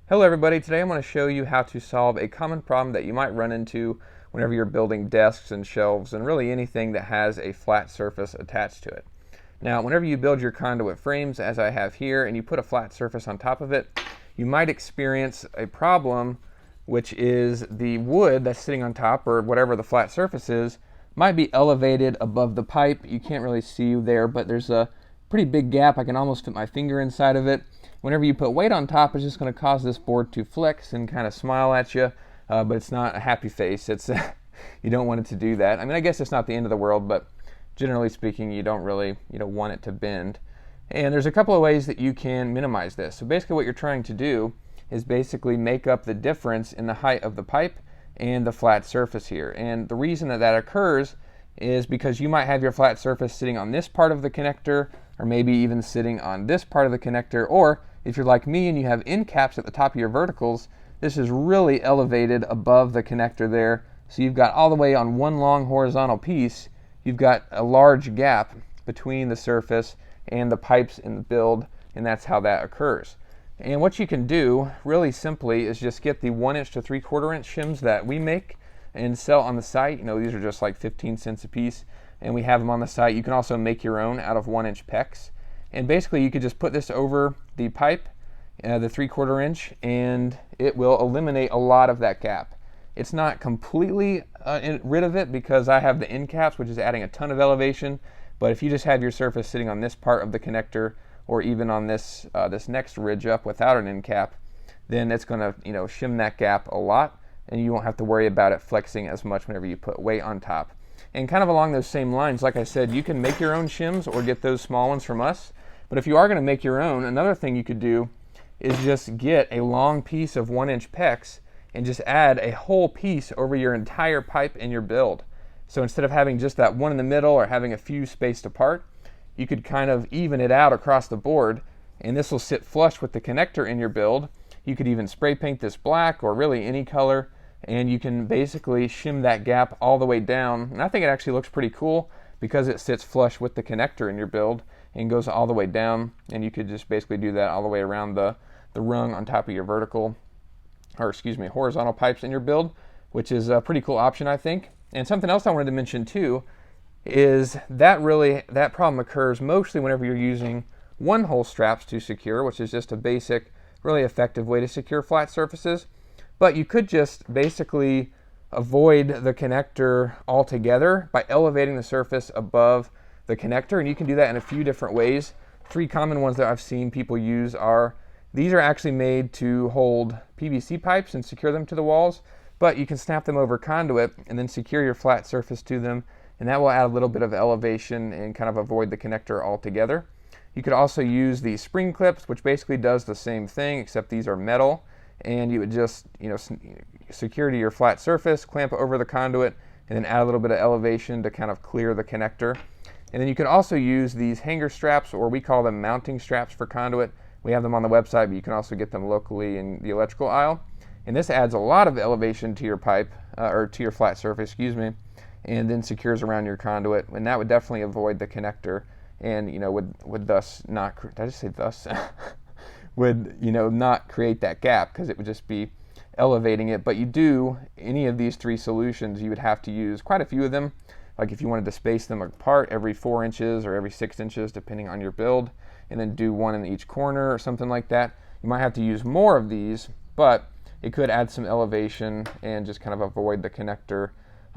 Hello everybody, today I'm going to show you how to solve a common problem that you might run into whenever you're building desks and shelves and really anything that has a flat surface attached to it. Now whenever you build your conduit frames, as I have here, and you put a flat surface on top of it, you might experience a problem, which is the wood that's sitting on top, or whatever the flat surface is, might be elevated above the pipe. You can't really see there, but there's a pretty big gap. I can almost fit my finger inside of it. Whenever you put weight on top, it's just going to cause this board to flex and kind of smile at you, but it's not a happy face. It's you don't want it to do that. I mean, I guess it's not the end of the world, but generally speaking, you don't really want it to bend. And there's a couple of ways that you can minimize this. So basically what you're trying to do is basically make up the difference in the height of the pipe and the flat surface here. And the reason that that occurs is because you might have your flat surface sitting on this part of the connector, or maybe even sitting on this part of the connector, or if you're like me and you have end caps at the top of your verticals, this is really elevated above the connector there. So you've got all the way on one long horizontal piece, you've got a large gap between the surface and the pipes in the build, and that's how that occurs. And what you can do really simply is just get the 1" to 3/4 inch shims that we make and sell on the site. These are just like 15 cents a piece, and we have them on the site. You can also make your own out of 1" PEX. And basically you could just put this over the pipe, the 3/4 inch, and it will eliminate a lot of that gap. It's not completely rid of it because I have the end caps, which is adding a ton of elevation. But if you just have your surface sitting on this part of the connector, or even on this this next ridge up without an end cap, then it's going to shim that gap a lot, and you won't have to worry about it flexing as much whenever you put weight on top. And kind of along those same lines, like I said, you can make your own shims or get those small ones from us. But if you are going to make your own, another thing you could do is just get a long piece of 1" PEX and just add a whole piece over your entire pipe in your build. So instead of having just that one in the middle or having a few spaced apart, you could kind of even it out across the board, and this will sit flush with the connector in your build. You could even spray paint this black or really any color, and you can basically shim that gap all the way down. And I think it actually looks pretty cool because it sits flush with the connector in your build and goes all the way down, and you could just basically do that all the way around the rung on top of your horizontal pipes in your build, which is a pretty cool option, I think. And something else I wanted to mention too is that that problem occurs mostly whenever you're using one-hole straps to secure, which is just a basic, really effective way to secure flat surfaces. But you could just basically avoid the connector altogether by elevating the surface above the connector, and you can do that in a few different ways. 3 common ones that I've seen people use are, these are actually made to hold PVC pipes and secure them to the walls, but you can snap them over conduit and then secure your flat surface to them, and that will add a little bit of elevation and kind of avoid the connector altogether. You could also use these spring clips, which basically does the same thing, except these are metal, and you would just secure to your flat surface, clamp over the conduit, and then add a little bit of elevation to kind of clear the connector. And then you can also use these hanger straps, or we call them mounting straps for conduit. We have them on the website, but you can also get them locally in the electrical aisle. And this adds a lot of elevation to your pipe, or to your flat surface, and then secures around your conduit. And that would definitely avoid the connector, and would thus not, did I just say thus? would not create that gap, because it would just be elevating it. But any of these 3 solutions, you would have to use quite a few of them. Like if you wanted to space them apart every 4 inches or every 6 inches, depending on your build, and then do one in each corner or something like that, you might have to use more of these, but it could add some elevation and just kind of avoid the connector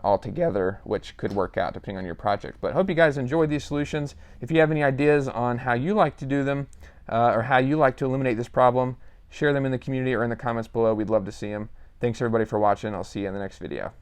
altogether, which could work out depending on your project. But I hope you guys enjoyed these solutions. If you have any ideas on how you like to do them, or how you like to eliminate this problem, share them in the community or in the comments below. We'd love to see them. Thanks everybody for watching. I'll see you in the next video.